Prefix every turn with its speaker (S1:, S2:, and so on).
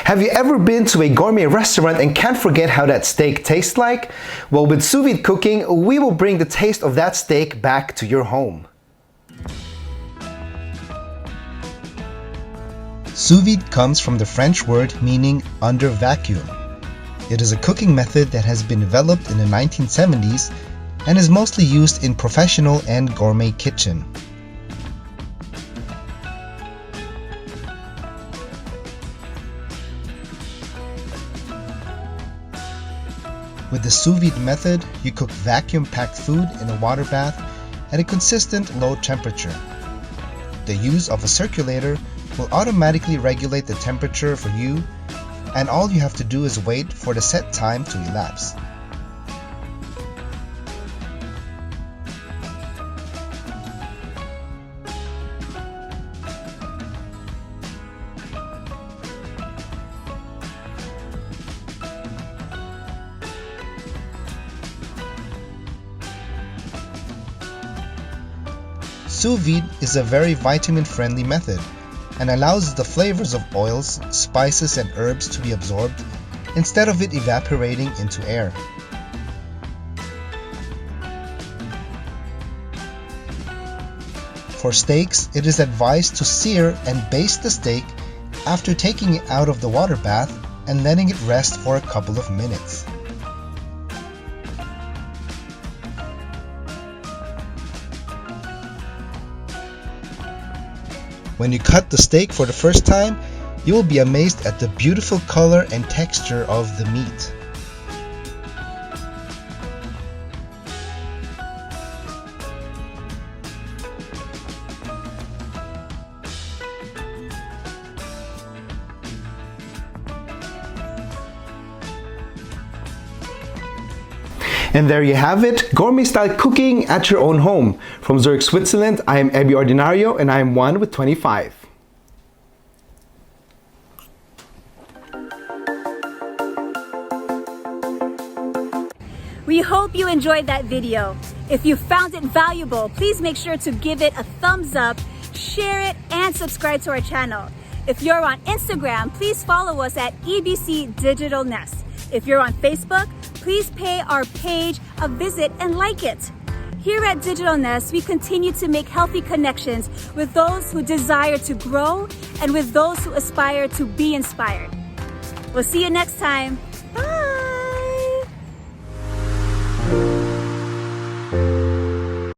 S1: Have you ever been to a gourmet restaurant and can't forget how that steak tastes like? Well, with Sous Vide cooking, we will bring the taste of that steak back to your home. Sous vide comes from the French word meaning under vacuum. It is a cooking method that has been developed in the 1970s and is mostly used in professional and gourmet kitchen. With the sous vide method, you cook vacuum-packed food in a water bath at a consistent low temperature. The use of a circulator will automatically regulate the temperature for you, and all you have to do is wait for the set time to elapse. Sous vide is a very vitamin-friendly method and allows the flavors of oils, spices, and herbs to be absorbed instead of it evaporating into air. For steaks, it is advised to sear and baste the steak after taking it out of the water bath and letting it rest for a couple of minutes. When you cut the steak for the first time, you will be amazed at the beautiful color and texture of the meat. And there you have it, gourmet style cooking at your own home. From Zurich, Switzerland, I am Eby Ordinario and I am 1 with 25.
S2: We hope you enjoyed that video. If you found it valuable, please make sure to give it a thumbs up, share it, and subscribe to our channel. If you're on Instagram, please follow us at EBC Digital Nest. If you're on Facebook, please pay our page a visit and like it. Here at Digital Nest, we continue to make healthy connections with those who desire to grow and with those who aspire to be inspired. We'll see you next time.